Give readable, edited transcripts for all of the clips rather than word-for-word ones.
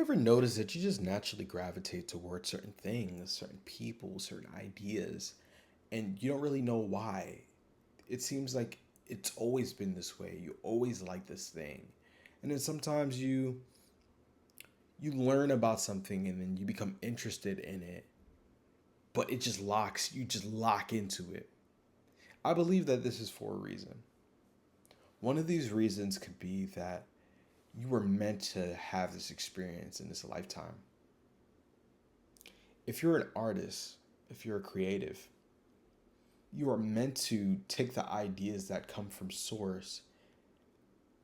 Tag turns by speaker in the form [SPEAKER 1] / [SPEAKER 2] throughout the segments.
[SPEAKER 1] Ever notice that you just naturally gravitate towards certain things, certain people, certain ideas, and you don't really know why? It seems like it's always been this way. You always like this thing. And then sometimes you learn about something and then you become interested in it, but it just locks you just lock into it. I believe that this is for a reason. One of these reasons could be that you were meant to have this experience in this lifetime. If you're an artist, if you're a creative, you are meant to take the ideas that come from source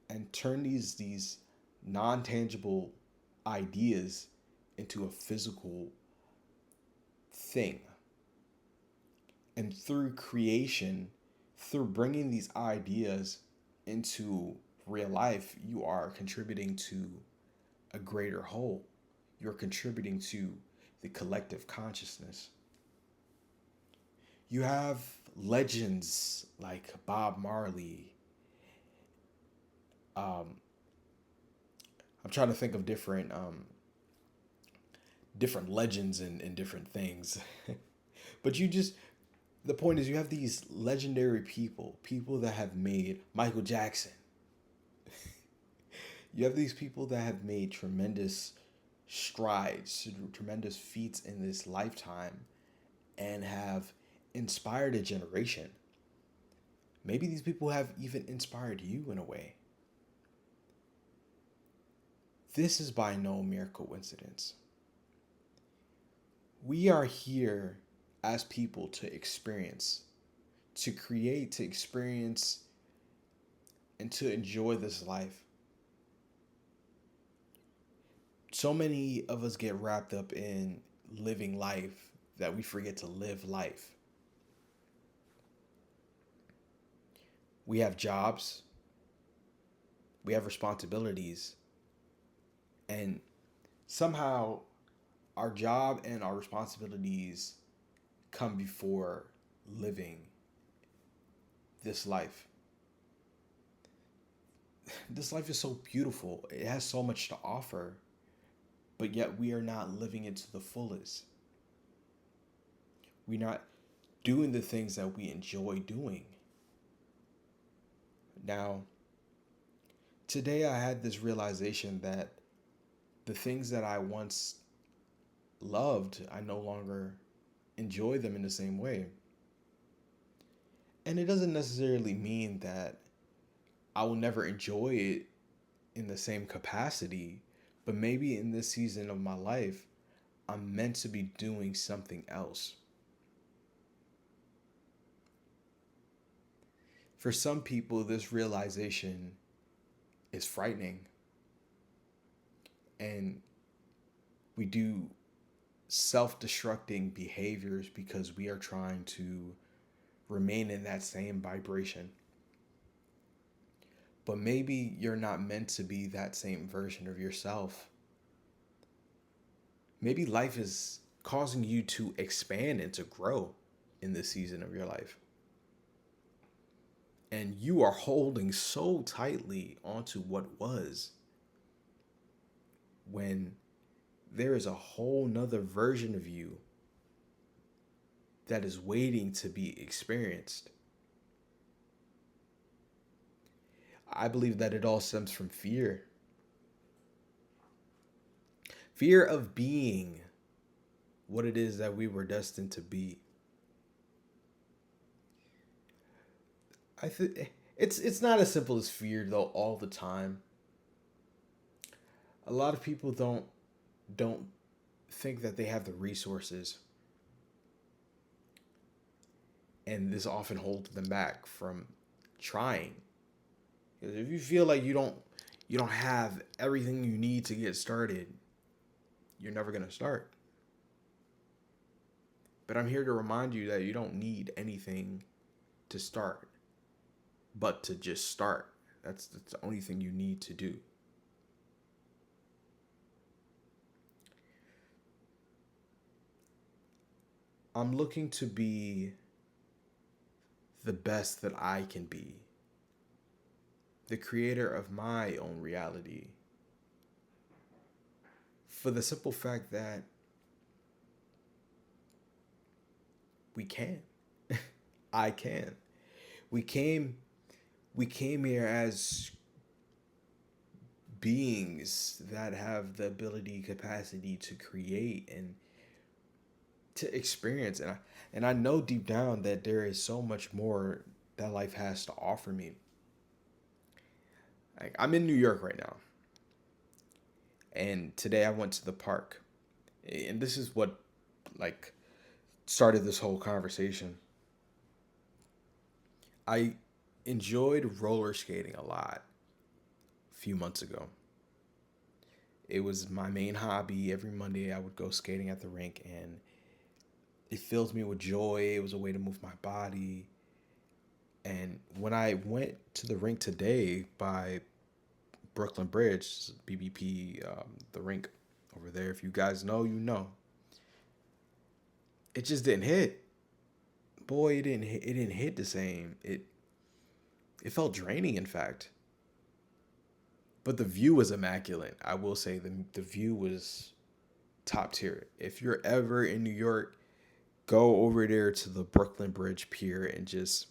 [SPEAKER 1] and turn these non-tangible ideas into a physical thing. And through creation, through bringing these ideas into real life, you are contributing to a greater whole. You're contributing to the collective consciousness. You have legends like Bob Marley. Um, I'm trying to think of different legends and different things. But the point is you have these legendary people that have made Michael Jackson. You have these people that have made tremendous strides, tremendous feats in this lifetime and have inspired a generation. Maybe these people have even inspired you in a way. This is by no mere coincidence. We are here as people to experience, to create, to experience, and to enjoy this life. So many of us get wrapped up in living life that we forget to live life. We have jobs, we have responsibilities, and somehow our job and our responsibilities come before living this life. This life is so beautiful. It has so much to offer, but yet we are not living it to the fullest. We're not doing the things that we enjoy doing. Now, today I had this realization that the things that I once loved, I no longer enjoy them in the same way. And it doesn't necessarily mean that I will never enjoy it in the same capacity, but maybe in this season of my life, I'm meant to be doing something else. For some people, this realization is frightening, and we do self destructing behaviors because we are trying to remain in that same vibration. But maybe you're not meant to be that same version of yourself. Maybe life is causing you to expand and to grow in this season of your life. And you are holding so tightly onto what was when there is a whole nother version of you that is waiting to be experienced. I believe that it all stems from fear. Fear of being what it is that we were destined to be. I think it's not as simple as fear though all the time. A lot of people don't think that they have the resources, and this often holds them back from trying. Because if you feel like you don't have everything you need to get started, you're never going to start. But I'm here to remind you that you don't need anything to start, but to just start. That's the only thing you need to do. I'm looking to be the best that I can be, the creator of my own reality, for the simple fact that we can. I can. We came we came here as beings that have the ability capacity to create and to experience, and I know deep down that there is so much more that life has to offer me. Like, I'm in New York right now, and today I went to the park, and this is what like started this whole conversation. I enjoyed roller skating a lot a few months ago. It was my main hobby. Every Monday I would go skating at the rink, and it fills me with joy. It was a way to move my body. And when I went to the rink today by Brooklyn Bridge, BBP, the rink over there, if you guys know, you know, it just didn't hit. Boy, it didn't hit. It didn't hit the same. It felt draining, in fact. But the view was immaculate. I will say the view was top tier. If you're ever in New York, go over there to the Brooklyn Bridge Pier and just,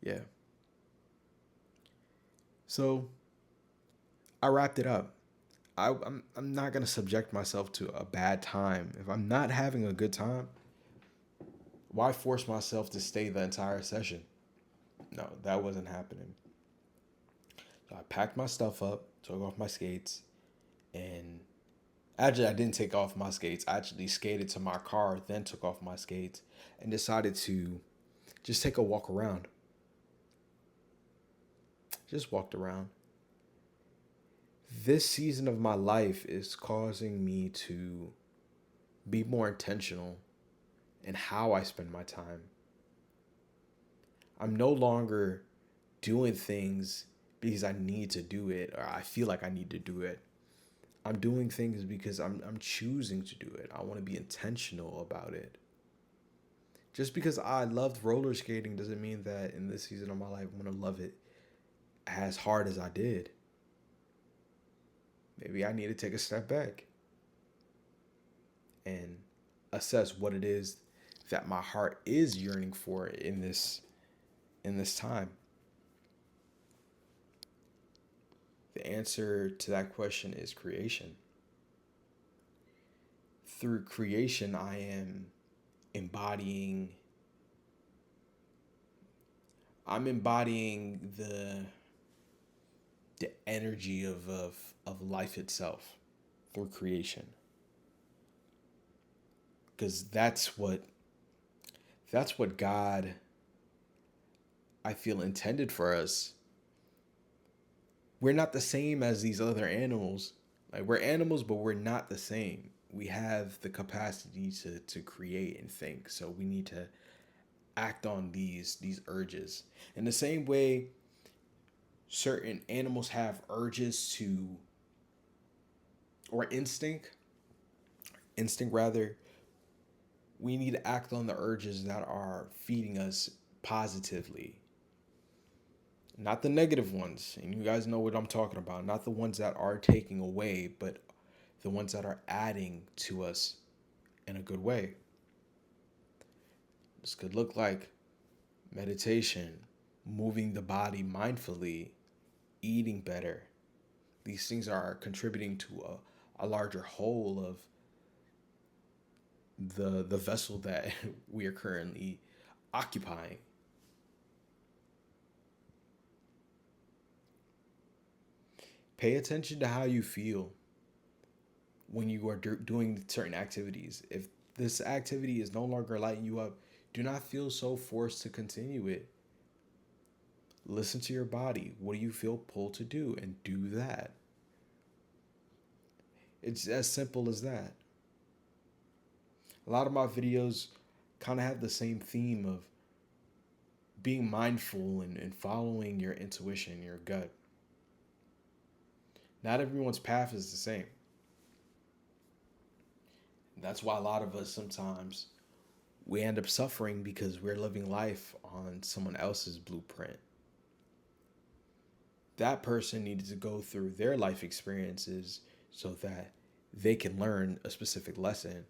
[SPEAKER 1] yeah. So I wrapped it up. I'm not gonna subject myself to a bad time. If I'm not having a good time, why force myself to stay the entire session? No, that wasn't happening. So I packed my stuff up, took off my skates, and actually I didn't take off my skates. I actually skated to my car, then took off my skates, and decided to just take a walk around. Just walked around. This season of my life is causing me to be more intentional in how I spend my time. I'm no longer doing things because I need to do it or I feel like I need to do it. I'm doing things because I'm choosing to do it. I want to be intentional about it. Just because I loved roller skating doesn't mean that in this season of my life I'm going to love it as hard as I did. Maybe I need to take a step back and assess what it is that my heart is yearning for in this time. The answer to that question is creation. Through creation, I am embodying I'm embodying the energy of life itself through creation. Because that's what God, I feel, intended for us. We're not the same as these other animals. Like, we're animals, but we're not the same. We have the capacity to create and think. So we need to act on these urges. In the same way certain animals have urges to, or instinct rather, we need to act on the urges that are feeding us positively, not the negative ones. And you guys know what I'm talking about. Not the ones that are taking away, but the ones that are adding to us in a good way. This could look like meditation, moving the body mindfully, eating better. These things are contributing to a larger whole of the vessel that we are currently occupying. Pay attention to how you feel when you are doing certain activities. If this activity is no longer lighting you up, do not feel so forced to continue it. Listen to your body. What do you feel pulled to do? And do that. It's as simple as that. A lot of my videos kind of have the same theme of being mindful and following your intuition, your gut. Not everyone's path is the same. That's why a lot of us sometimes we end up suffering because we're living life on someone else's blueprint. that person needed to go through their life experiences so that they can learn a specific lesson.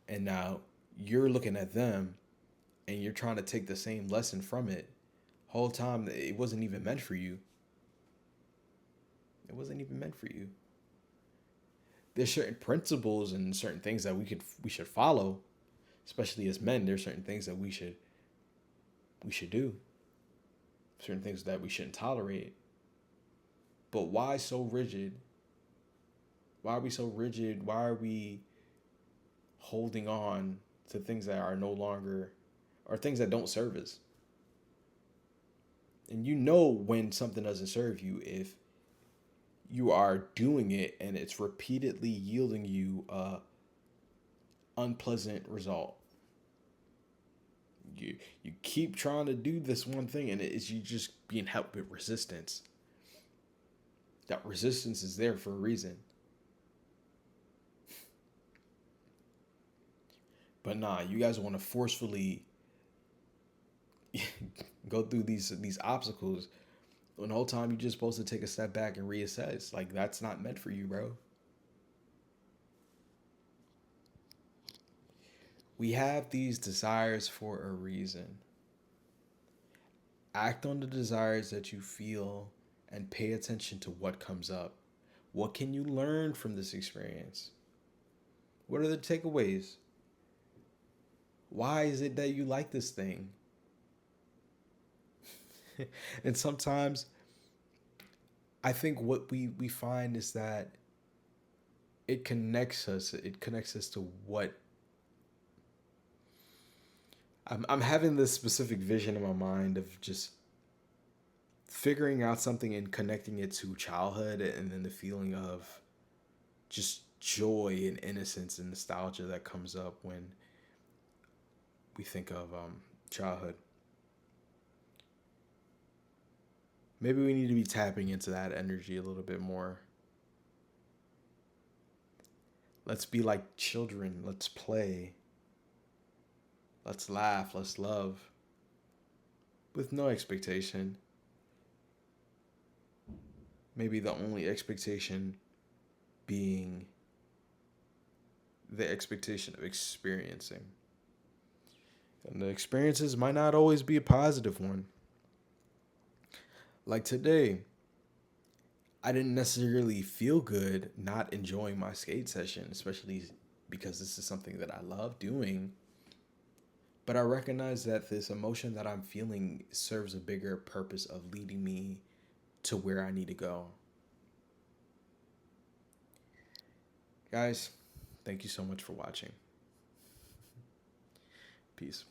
[SPEAKER 1] And now you're looking at them and you're trying to take the same lesson from it. Whole time it wasn't even meant for you. It wasn't even meant for you. There's certain principles and certain things that we should follow, especially as men. There's certain things that we should do. Certain things that we shouldn't tolerate. But why so rigid? Why are we so rigid? Why are we holding on to things that are no longer, or things that don't serve us? And you know when something doesn't serve you if you are doing it and it's repeatedly yielding you a unpleasant result. You keep trying to do this one thing and it's you just being helped with resistance. That resistance is there for a reason. But nah, you guys want to forcefully go through these obstacles when the whole time you're just supposed to take a step back and reassess. Like, that's not meant for you, bro. We have these desires for a reason. Act on the desires that you feel and pay attention to what comes up. What can you learn from this experience? What are the takeaways? Why is it that you like this thing? And sometimes I think what we find is that it connects us. It connects us to what I'm having this specific vision in my mind of just figuring out something and connecting it to childhood, and then the feeling of just joy and innocence and nostalgia that comes up when we think of childhood. Maybe we need to be tapping into that energy a little bit more. Let's be like children. Let's play. Let's laugh. Let's love. With no expectation. Maybe the only expectation being the expectation of experiencing. And the experiences might not always be a positive one. Like today, I didn't necessarily feel good not enjoying my skate session, especially because this is something that I love doing. But I recognize that this emotion that I'm feeling serves a bigger purpose of leading me to where I need to go. Guys, thank you so much for watching. Peace.